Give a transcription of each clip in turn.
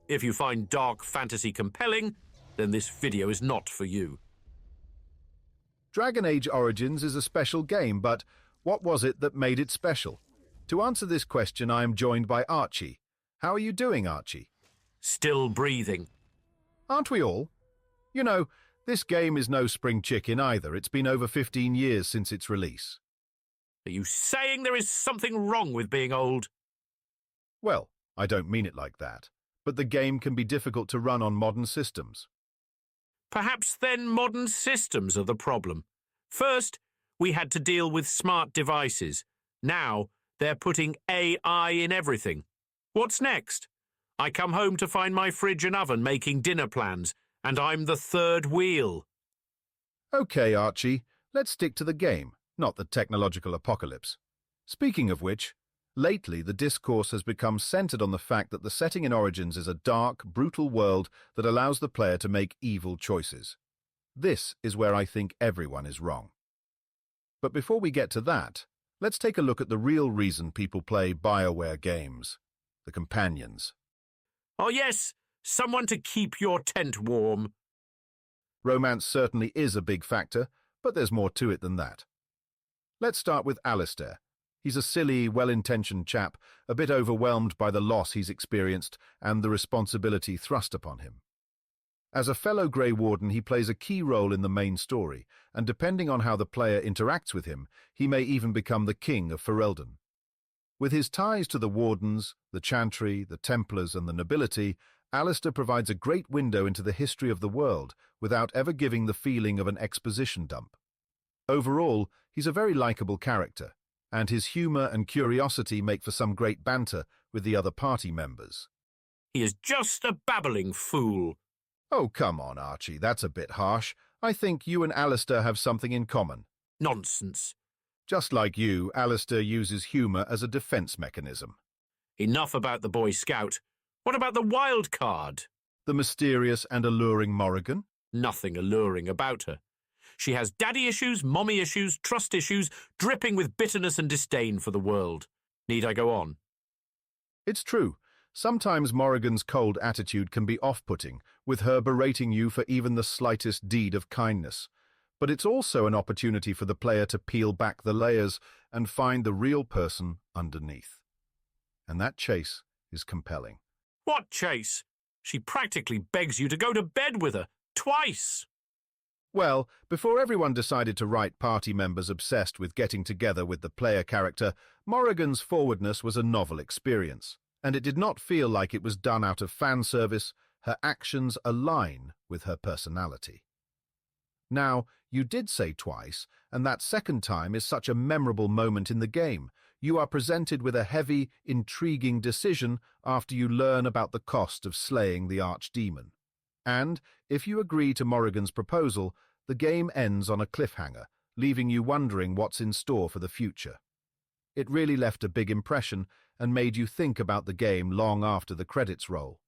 If you find dark fantasy compelling, then this video is not for you. Dragon Age Origins is a special game, but what was it that made it special? To answer this question, I am joined by Archie. How are you doing, Archie? Still breathing. Aren't we all? You know, this game is no spring chicken either. It's been over 15 years since its release. Are you saying there is something wrong with being old? Well, I don't mean it like that, but the game can be difficult to run on modern systems. Perhaps then modern systems are the problem. First, we had to deal with smart devices. Now, they're putting AI in everything. What's next? I come home to find my fridge and oven making dinner plans, and I'm the third wheel. Okay, Archie, let's stick to the game, not the technological apocalypse. Speaking of which, lately the discourse has become centered on the fact that the setting in Origins is a dark, brutal world that allows the player to make evil choices. This is where I think everyone is wrong. But before we get to that, let's take a look at the real reason people play BioWare games. The companions. Oh yes, someone to keep your tent warm. Romance certainly is a big factor, but there's more to it than that. Let's start with Alistair. He's a silly, well-intentioned chap, a bit overwhelmed by the loss he's experienced and the responsibility thrust upon him. As a fellow Grey Warden, he plays a key role in the main story, and depending on how the player interacts with him, he may even become the king of Ferelden. With his ties to the Wardens, the Chantry, the Templars and the nobility, Alistair provides a great window into the history of the world without ever giving the feeling of an exposition dump. Overall, he's a very likable character, and his humour and curiosity make for some great banter with the other party members. He is just a babbling fool. Oh, come on, Archie, that's a bit harsh. I think you and Alistair have something in common. Nonsense. Just like you, Alistair uses humour as a defence mechanism. Enough about the Boy Scout. What about the wild card? The mysterious and alluring Morrigan? Nothing alluring about her. She has daddy issues, mommy issues, trust issues, dripping with bitterness and disdain for the world. Need I go on? It's true. Sometimes Morrigan's cold attitude can be off-putting, with her berating you for even the slightest deed of kindness. But it's also an opportunity for the player to peel back the layers and find the real person underneath. And that chase is compelling. What chase? She practically begs you to go to bed with her, twice. Well, before everyone decided to write party members obsessed with getting together with the player character, Morrigan's forwardness was a novel experience, and it did not feel like it was done out of fan service. Her actions align with her personality. Now, you did say twice, and that second time is such a memorable moment in the game. You are presented with a heavy, intriguing decision after you learn about the cost of slaying the archdemon. And, if you agree to Morrigan's proposal, the game ends on a cliffhanger, leaving you wondering what's in store for the future. It really left a big impression and made you think about the game long after the credits roll.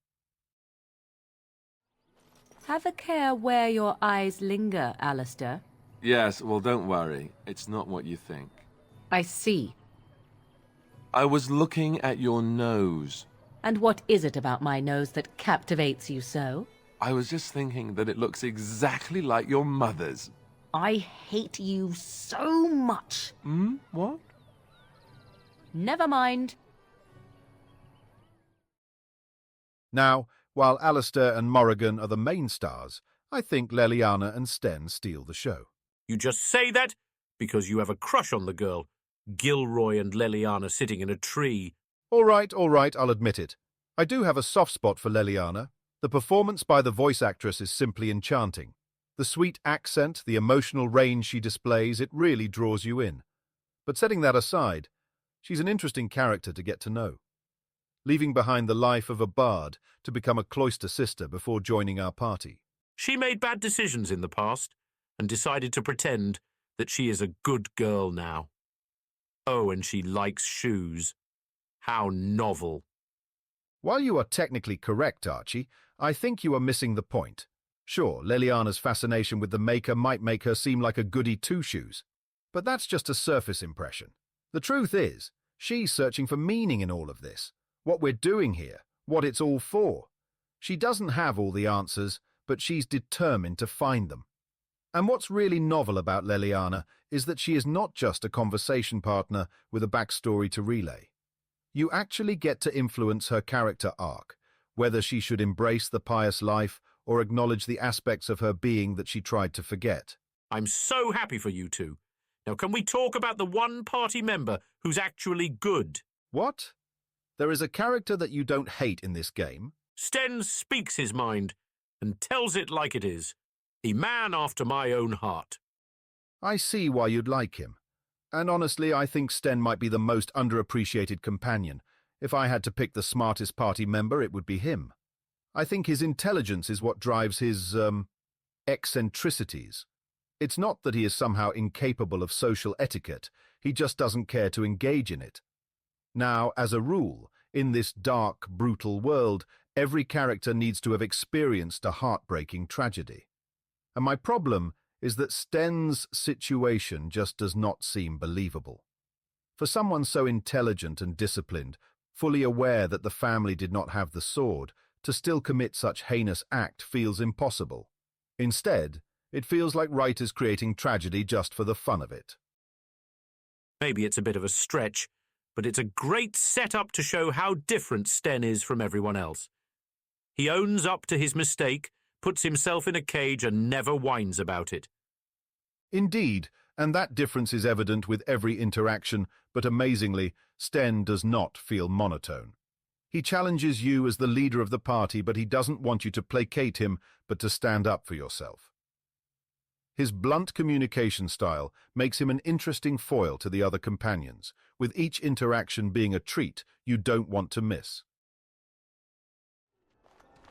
Have a care where your eyes linger, Alistair. Yes, well, don't worry. It's not what you think. I see. I was looking at your nose. And what is it about my nose that captivates you so? I was just thinking that it looks exactly like your mother's. I hate you so much. What? Never mind. Now, while Alistair and Morrigan are the main stars, I think Leliana and Sten steal the show. You just say that because you have a crush on the girl. Gilroy and Leliana sitting in a tree. All right, I'll admit it. I do have a soft spot for Leliana. The performance by the voice actress is simply enchanting. The sweet accent, the emotional range she displays, it really draws you in. But setting that aside, she's an interesting character to get to know. Leaving behind the life of a bard to become a cloister sister before joining our party. She made bad decisions in the past and decided to pretend that she is a good girl now. Oh, and she likes shoes. How novel. While you are technically correct, Archie, I think you are missing the point. Sure, Leliana's fascination with the Maker might make her seem like a goody two-shoes, but that's just a surface impression. The truth is, she's searching for meaning in all of this, what we're doing here, what it's all for. She doesn't have all the answers, but she's determined to find them. And what's really novel about Leliana is that she is not just a conversation partner with a backstory to relay. You actually get to influence her character arc, whether she should embrace the pious life or acknowledge the aspects of her being that she tried to forget. I'm so happy for you two. Now can we talk about the one party member who's actually good? What? There is a character that you don't hate in this game? Sten speaks his mind and tells it like it is. A man after my own heart. I see why you'd like him. And honestly, I think Sten might be the most underappreciated companion. If I had to pick the smartest party member, it would be him. I think his intelligence is what drives his, eccentricities. It's not that he is somehow incapable of social etiquette, he just doesn't care to engage in it. Now, as a rule, in this dark, brutal world, every character needs to have experienced a heartbreaking tragedy. And my problem is that Sten's situation just does not seem believable. For someone so intelligent and disciplined, fully aware that the family did not have the sword, to still commit such heinous act feels impossible. Instead, it feels like writers creating tragedy just for the fun of it. Maybe it's a bit of a stretch, but it's a great setup to show how different Sten is from everyone else. He owns up to his mistake, puts himself in a cage and never whines about it. Indeed, and that difference is evident with every interaction, but amazingly, Sten does not feel monotone. He challenges you as the leader of the party, but he doesn't want you to placate him, but to stand up for yourself. His blunt communication style makes him an interesting foil to the other companions, with each interaction being a treat you don't want to miss.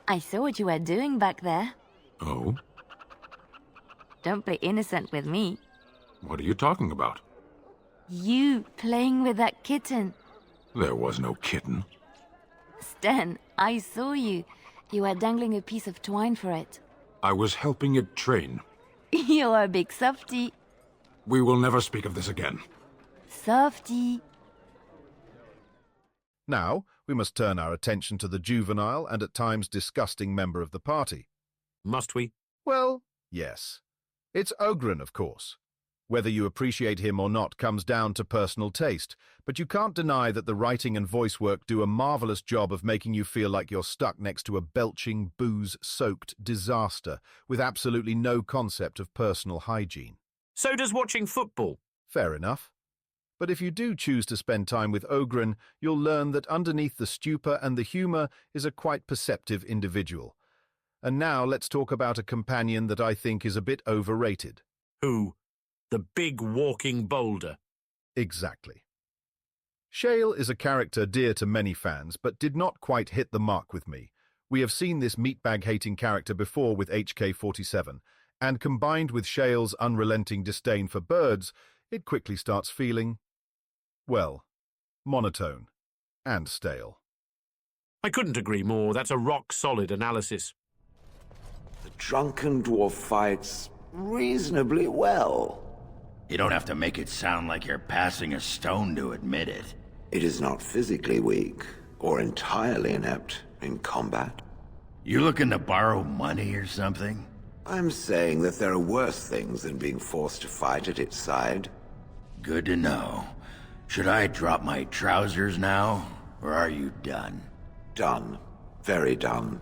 I saw what you were doing back there. Oh? Don't play innocent with me. What are you talking about? You playing with that kitten. There was no kitten. Sten, I saw you. You were dangling a piece of twine for it. I was helping it train. You're a big softy. We will never speak of this again. Softy. Now, we must turn our attention to the juvenile and at times disgusting member of the party. Must we? Well, yes. It's Oghren, of course. Whether you appreciate him or not comes down to personal taste, but you can't deny that the writing and voice work do a marvelous job of making you feel like you're stuck next to a belching, booze-soaked disaster with absolutely no concept of personal hygiene. So does watching football. Fair enough. But if you do choose to spend time with Oghren, you'll learn that underneath the stupor and the humour is a quite perceptive individual. And now let's talk about a companion that I think is a bit overrated. Who? The big walking boulder. Exactly. Shale is a character dear to many fans, but did not quite hit the mark with me. We have seen this meatbag-hating character before with HK-47, and combined with Shale's unrelenting disdain for birds, it quickly starts feeling, well, monotone and stale. I couldn't agree more. That's a rock-solid analysis. The drunken dwarf fights reasonably well. You don't have to make it sound like you're passing a stone to admit it. It is not physically weak or entirely inept in combat. You looking to borrow money or something? I'm saying that there are worse things than being forced to fight at its side. Good to know. Should I drop my trousers now, or are you done? Done. Very done.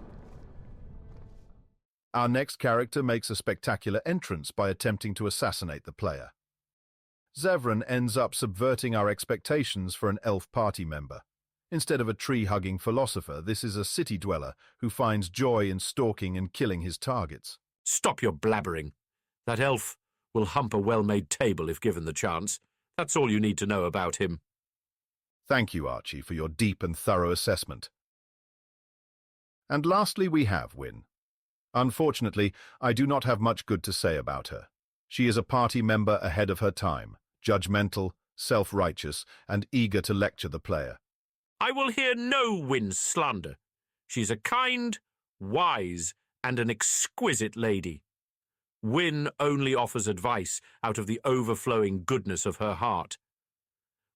Our next character makes a spectacular entrance by attempting to assassinate the player. Zevran ends up subverting our expectations for an elf party member. Instead of a tree-hugging philosopher, this is a city dweller who finds joy in stalking and killing his targets. Stop your blabbering. That elf will hump a well-made table if given the chance. That's all you need to know about him. Thank you, Archie, for your deep and thorough assessment. And lastly, we have Wynne. Unfortunately, I do not have much good to say about her. She is a party member ahead of her time, judgmental, self-righteous, and eager to lecture the player. I will hear no Wynne slander. She's a kind, wise, and an exquisite lady. Wynne only offers advice out of the overflowing goodness of her heart.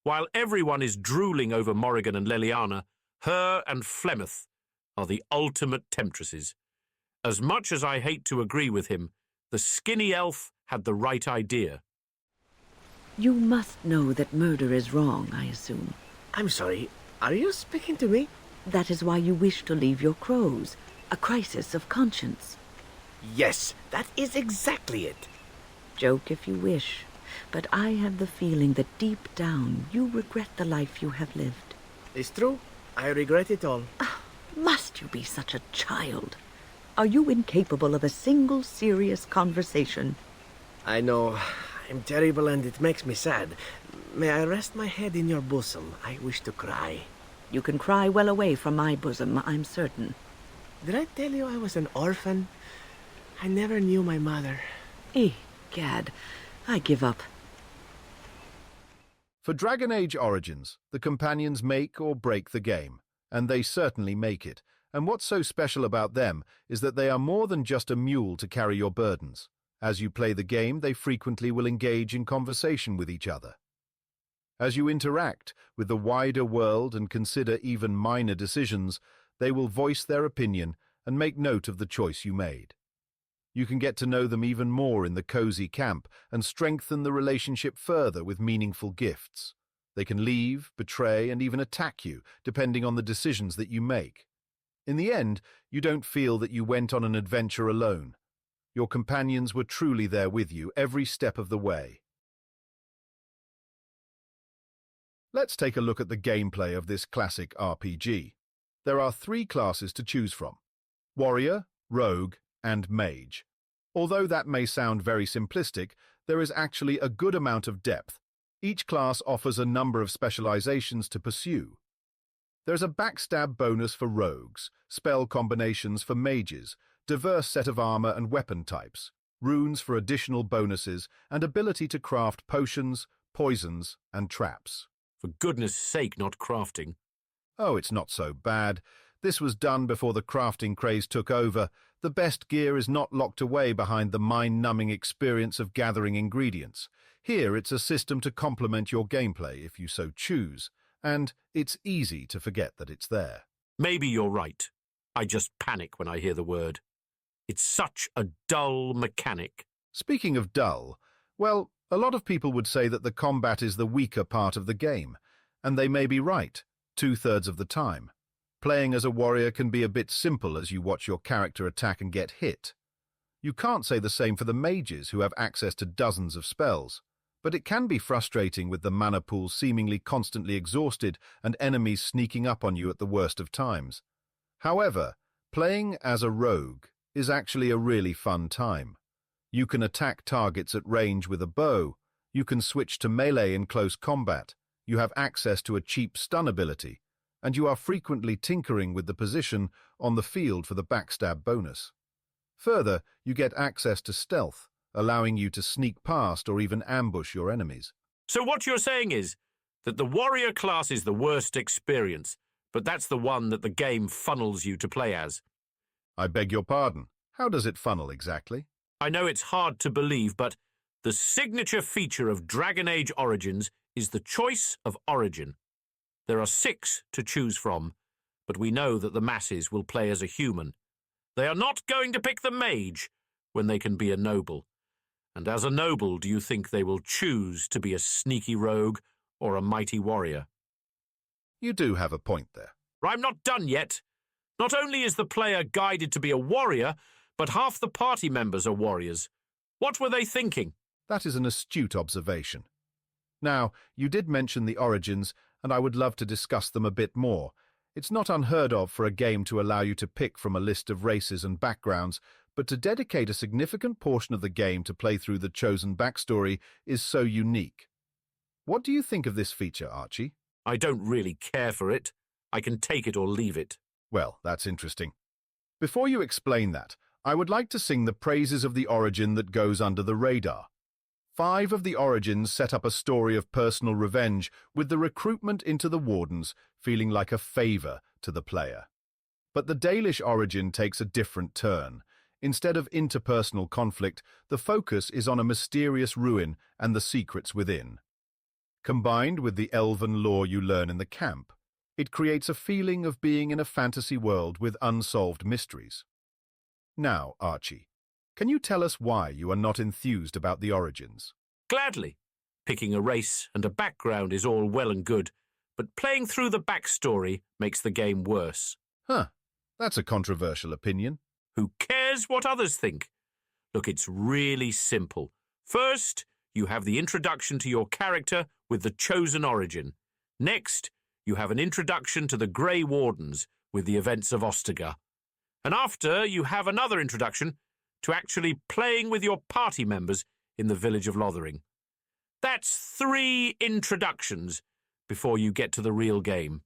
While everyone is drooling over Morrigan and Leliana, her and Flemeth are the ultimate temptresses. As much as I hate to agree with him, the skinny elf had the right idea. You must know that murder is wrong, I assume. I'm sorry, are you speaking to me? That is why you wish to leave your crows. A crisis of conscience. Yes, that is exactly it. Joke if you wish, but I have the feeling that deep down you regret the life you have lived. It's true. I regret it all. Must you be such a child? Are you incapable of a single serious conversation? I know. I'm terrible and it makes me sad. May I rest my head in your bosom? I wish to cry. You can cry well away from my bosom, I'm certain. Did I tell you I was an orphan? I never knew my mother. Gad, I give up. For Dragon Age Origins, the companions make or break the game, and they certainly make it. And what's so special about them is that they are more than just a mule to carry your burdens. As you play the game, they frequently will engage in conversation with each other. As you interact with the wider world and consider even minor decisions, they will voice their opinion and make note of the choice you made. You can get to know them even more in the cozy camp and strengthen the relationship further with meaningful gifts. They can leave, betray, and even attack you, depending on the decisions that you make. In the end, you don't feel that you went on an adventure alone. Your companions were truly there with you every step of the way. Let's take a look at the gameplay of this classic RPG. There are 3 classes to choose from: Warrior, Rogue, and Mage. Although that may sound very simplistic, there is actually a good amount of depth. Each class offers a number of specializations to pursue. There's a backstab bonus for rogues, spell combinations for mages, diverse set of armor and weapon types, runes for additional bonuses, and ability to craft potions, poisons, and traps. For goodness sake, not crafting. Oh, it's not so bad. This was done before the crafting craze took over. The best gear is not locked away behind the mind-numbing experience of gathering ingredients. Here, it's a system to complement your gameplay if you so choose, and it's easy to forget that it's there. Maybe you're right. I just panic when I hear the word. It's such a dull mechanic. Speaking of dull, well, a lot of people would say that the combat is the weaker part of the game, and they may be right, 2/3 of the time. Playing as a warrior can be a bit simple as you watch your character attack and get hit. You can't say the same for the mages who have access to dozens of spells, but it can be frustrating with the mana pool seemingly constantly exhausted and enemies sneaking up on you at the worst of times. However, playing as a rogue is actually a really fun time. You can attack targets at range with a bow, you can switch to melee in close combat, you have access to a cheap stun ability, and you are frequently tinkering with the position on the field for the backstab bonus. Further, you get access to stealth, allowing you to sneak past or even ambush your enemies. So what you're saying is that the warrior class is the worst experience, but that's the one that the game funnels you to play as. I beg your pardon. How does it funnel exactly? I know it's hard to believe, but the signature feature of Dragon Age Origins is the choice of origin. There are 6 to choose from, but we know that the masses will play as a human. They are not going to pick the mage when they can be a noble. And as a noble, do you think they will choose to be a sneaky rogue or a mighty warrior? You do have a point there. I'm not done yet. Not only is the player guided to be a warrior, but half the party members are warriors. What were they thinking? That is an astute observation. Now, you did mention the origins, and I would love to discuss them a bit more. It's not unheard of for a game to allow you to pick from a list of races and backgrounds, but to dedicate a significant portion of the game to play through the chosen backstory is so unique. What do you think of this feature, Archie? I don't really care for it. I can take it or leave it. Well, that's interesting. Before you explain that, I would like to sing the praises of the origin that goes under the radar. 5 of the origins set up a story of personal revenge, with the recruitment into the Wardens feeling like a favour to the player. But the Dalish origin takes a different turn. Instead of interpersonal conflict, the focus is on a mysterious ruin and the secrets within. Combined with the elven lore you learn in the camp, It creates a feeling of being in a fantasy world with unsolved mysteries. Now, Archie, can you tell us why you are not enthused about the origins? Gladly. Picking a race and a background is all well and good, but playing through the backstory makes the game worse. Huh, that's a controversial opinion. Who cares what others think? Look, it's really simple. First, you have the introduction to your character with the chosen origin. Next, you have an introduction to the Grey Wardens with the events of Ostagar. And after, you have another introduction to actually playing with your party members in the village of Lothering. That's 3 introductions before you get to the real game.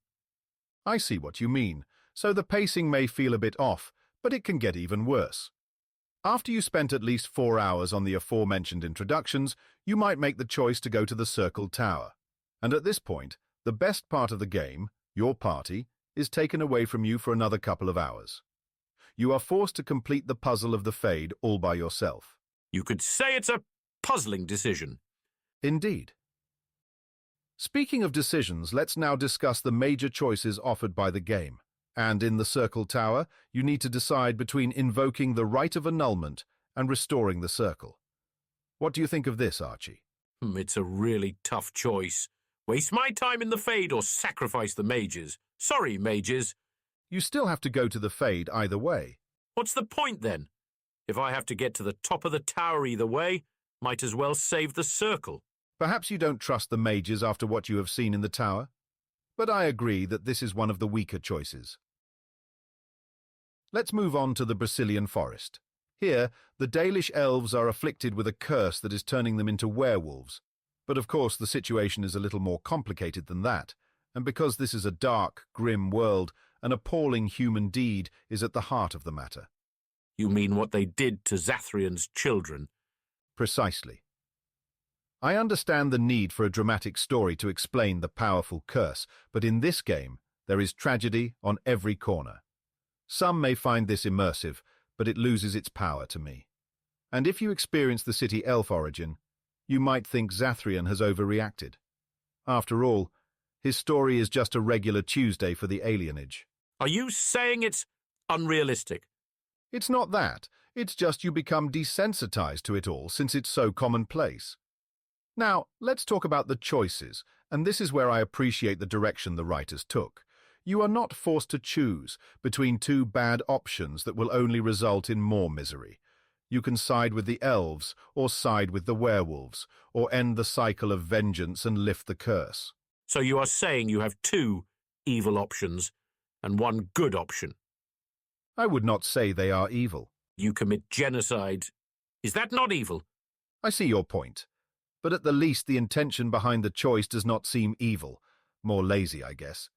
I see what you mean. So the pacing may feel a bit off, but it can get even worse. After you spent at least 4 hours on the aforementioned introductions, you might make the choice to go to the Circle Tower. And at this point, the best part of the game, your party, is taken away from you for another couple of hours. You are forced to complete the puzzle of the Fade all by yourself. You could say it's a puzzling decision. Indeed. Speaking of decisions, let's now discuss the major choices offered by the game. And in the Circle Tower, you need to decide between invoking the Right of Annulment and restoring the Circle. What do you think of this, Archie? It's a really tough choice. Waste my time in the Fade or sacrifice the mages. Sorry, mages. You still have to go to the Fade either way. What's the point then? If I have to get to the top of the tower either way, might as well save the Circle. Perhaps you don't trust the mages after what you have seen in the tower, but I agree that this is one of the weaker choices. Let's move on to the Brazilian forest. Here, the Dalish elves are afflicted with a curse that is turning them into werewolves. But of course the situation is a little more complicated than that, and because this is a dark, grim world, an appalling human deed is at the heart of the matter. You mean what they did to Zathrian's children? Precisely. I understand the need for a dramatic story to explain the powerful curse, but in this game, there is tragedy on every corner. Some may find this immersive, but it loses its power to me. And if you experience the city elf origin, you might think Zathrian has overreacted. After all, his story is just a regular Tuesday for the alienage. Are you saying it's unrealistic? It's not that. It's just you become desensitized to it all since it's so commonplace. Now, let's talk about the choices, and this is where I appreciate the direction the writers took. You are not forced to choose between 2 bad options that will only result in more misery. You can side with the elves, or side with the werewolves, or end the cycle of vengeance and lift the curse. So you are saying you have 2 evil options and 1 good option? I would not say they are evil. You commit genocide. Is that not evil? I see your point. But at the least the intention behind the choice does not seem evil. More lazy, I guess.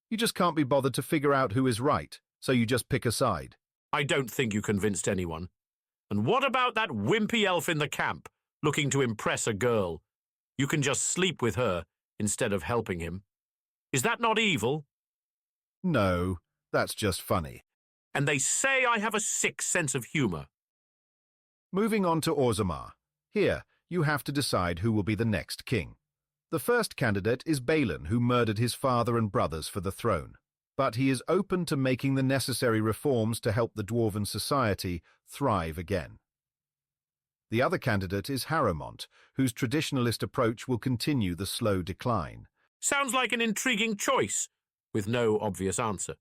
You just can't be bothered to figure out who is right, so you just pick a side. I don't think you convinced anyone. And what about that wimpy elf in the camp, looking to impress a girl? You can just sleep with her instead of helping him. Is that not evil? No, that's just funny. And they say I have a sick sense of humour. Moving on to Orzammar. Here, you have to decide who will be the next king. The first candidate is Balin, who murdered his father and brothers for the throne. But he is open to making the necessary reforms to help the dwarven society thrive again. The other candidate is Harrowmont, whose traditionalist approach will continue the slow decline. Sounds like an intriguing choice, with no obvious answer.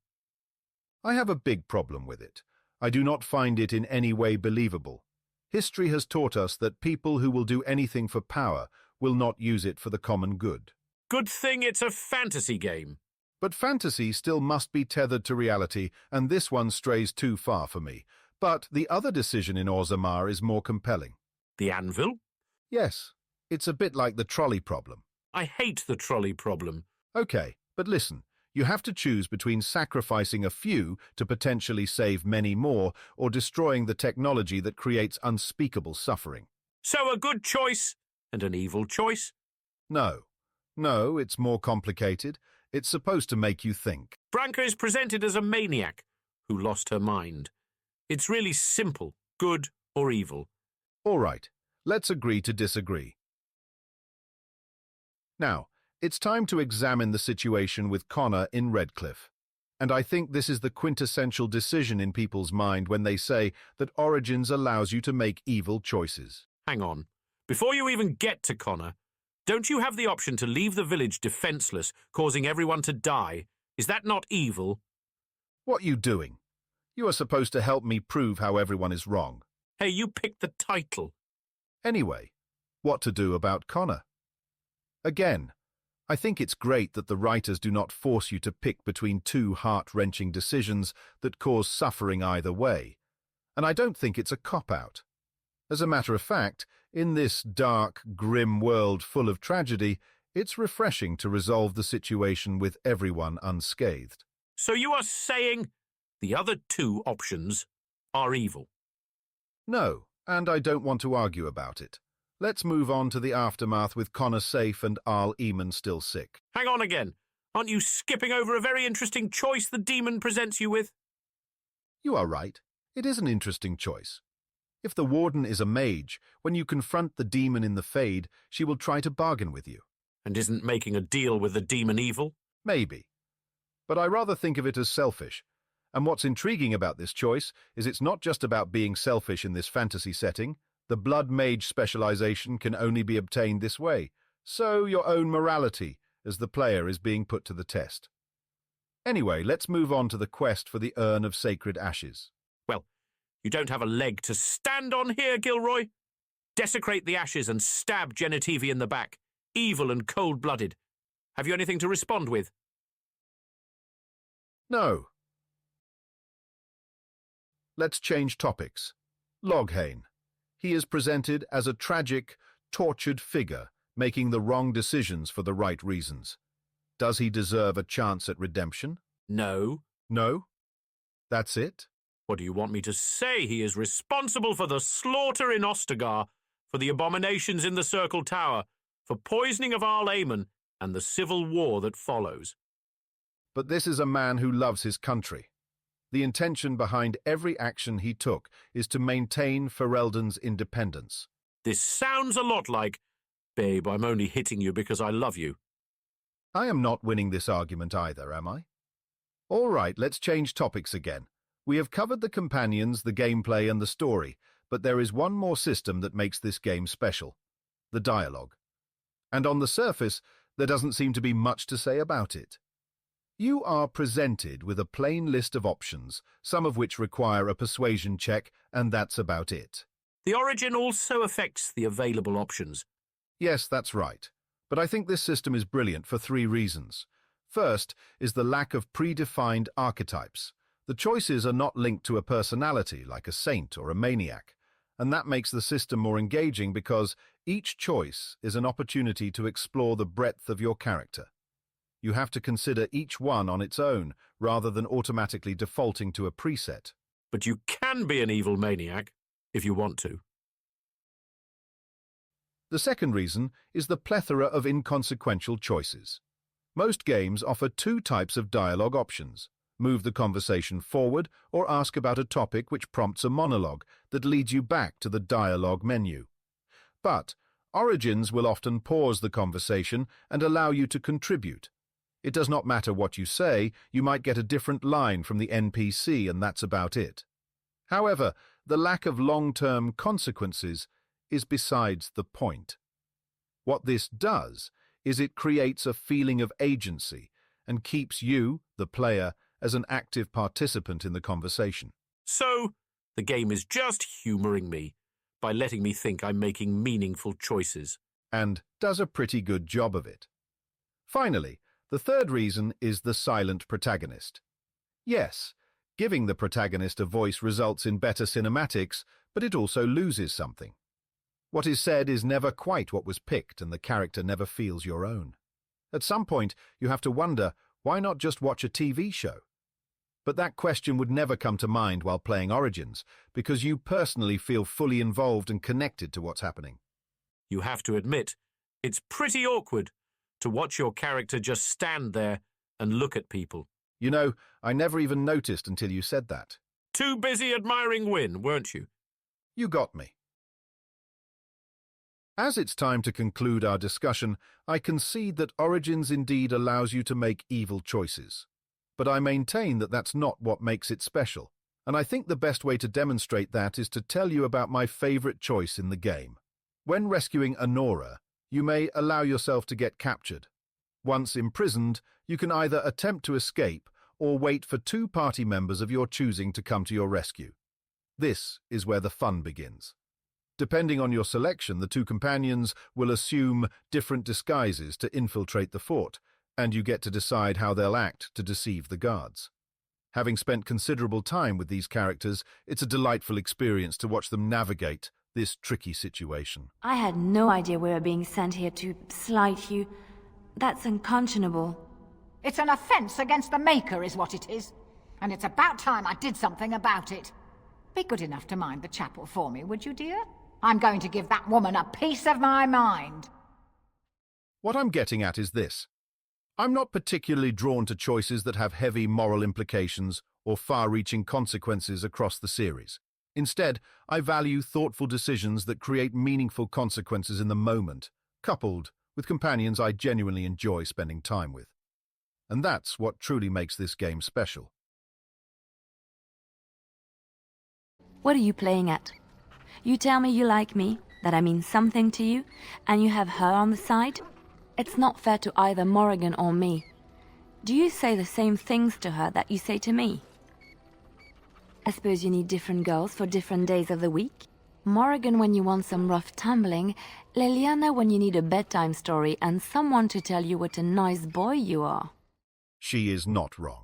I have a big problem with it. I do not find it in any way believable. History has taught us that people who will do anything for power will not use it for the common good. Good thing it's a fantasy game. But fantasy still must be tethered to reality, and this one strays too far for me. But the other decision in Orzammar is more compelling. The anvil? Yes, it's a bit like the trolley problem. I hate the trolley problem. Okay, but listen. You have to choose between sacrificing a few to potentially save many more or destroying the technology that creates unspeakable suffering. So a good choice and an evil choice? No. No, it's more complicated. It's supposed to make you think. Branka is presented as a maniac who lost her mind. It's really simple, good or evil. All right, let's agree to disagree. Now, It's time to examine the situation with Connor in Redcliffe. And I think this is the quintessential decision in people's mind when they say that Origins allows you to make evil choices. Hang on. Before you even get to Connor, don't you have the option to leave the village defenseless, causing everyone to die? Is that not evil? What are you doing? You are supposed to help me prove how everyone is wrong. Hey, you picked the title. Anyway, what to do about Connor? Again, I think it's great that the writers do not force you to pick between two heart-wrenching decisions that cause suffering either way, and I don't think it's a cop-out. As a matter of fact, in this dark, grim world full of tragedy, it's refreshing to resolve the situation with everyone unscathed. So you are saying the other two options are evil? No, and I don't want to argue about it. Let's move on to the aftermath with Connor safe and Arl Eamon still sick. Hang on again. Aren't you skipping over a very interesting choice the demon presents you with? You are right. It is an interesting choice. If the warden is a mage, when you confront the demon in the Fade, she will try to bargain with you. And isn't making a deal with the demon evil? Maybe. But I rather think of it as selfish. And what's intriguing about this choice is it's not just about being selfish in this fantasy setting. The blood mage specialization can only be obtained this way, so your own morality as the player is being put to the test. Anyway, let's move on to the quest for the Urn of Sacred Ashes. Well, you don't have a leg to stand on here, Gilroy. Desecrate the ashes and stab Genitive in the back. Evil and cold-blooded. Have you anything to respond with? No. Let's change topics. Loghain. He is presented as a tragic, tortured figure, making the wrong decisions for the right reasons. Does he deserve a chance at redemption? No. No? That's it? What do you want me to say? He is responsible for the slaughter in Ostagar, for the abominations in the Circle Tower, for poisoning of Arl Eamon, and the civil war that follows. But this is a man who loves his country. The intention behind every action he took is to maintain Ferelden's independence. This sounds a lot like, babe, I'm only hitting you because I love you. I am not winning this argument either, am I? All right, let's change topics again. We have covered the companions, the gameplay, and the story, but there is one more system that makes this game special: the dialogue. And on the surface, there doesn't seem to be much to say about it. You are presented with a plain list of options, some of which require a persuasion check, and that's about it. The origin also affects the available options. Yes, that's right. But I think this system is brilliant for 3 reasons. First is the lack of predefined archetypes. The choices are not linked to a personality, like a saint or a maniac, and that makes the system more engaging because each choice is an opportunity to explore the breadth of your character. You have to consider each one on its own, rather than automatically defaulting to a preset. But you can be an evil maniac, if you want to. The second reason is the plethora of inconsequential choices. Most games offer 2 types of dialogue options: move the conversation forward or ask about a topic which prompts a monologue that leads you back to the dialogue menu. But Origins will often pause the conversation and allow you to contribute. It does not matter what you say, you might get a different line from the NPC and that's about it. However, the lack of long-term consequences is besides the point. What this does is it creates a feeling of agency and keeps you, the player, as an active participant in the conversation. So, the game is just humouring me by letting me think I'm making meaningful choices. And does a pretty good job of it. Finally, the third reason is the silent protagonist. Yes, giving the protagonist a voice results in better cinematics, but it also loses something. What is said is never quite what was picked, and the character never feels your own. At some point, you have to wonder, why not just watch a TV show? But that question would never come to mind while playing Origins, because you personally feel fully involved and connected to what's happening. You have to admit, it's pretty awkward to watch your character just stand there and look at people. You know, I never even noticed until you said that. Too busy admiring Wynne, weren't you? You got me. As it's time to conclude our discussion, I concede that Origins indeed allows you to make evil choices. But I maintain that that's not what makes it special, and I think the best way to demonstrate that is to tell you about my favorite choice in the game. When rescuing Anora, you may allow yourself to get captured. Once imprisoned, you can either attempt to escape or wait for two party members of your choosing to come to your rescue. This is where the fun begins. Depending on your selection, the two companions will assume different disguises to infiltrate the fort, and you get to decide how they'll act to deceive the guards. Having spent considerable time with these characters, it's a delightful experience to watch them navigate this tricky situation. I had no idea we were being sent here to slight you. That's unconscionable. It's an offense against the Maker is what it is. And it's about time I did something about it. Be good enough to mind the chapel for me, would you, dear? I'm going to give that woman a piece of my mind. What I'm getting at is this. I'm not particularly drawn to choices that have heavy moral implications or far-reaching consequences across the series. Instead, I value thoughtful decisions that create meaningful consequences in the moment, coupled with companions I genuinely enjoy spending time with. And that's what truly makes this game special. What are you playing at? You tell me you like me, that I mean something to you, and you have her on the side? It's not fair to either Morrigan or me. Do you say the same things to her that you say to me? I suppose you need different girls for different days of the week? Morrigan when you want some rough tumbling, Leliana when you need a bedtime story and someone to tell you what a nice boy you are. She is not wrong.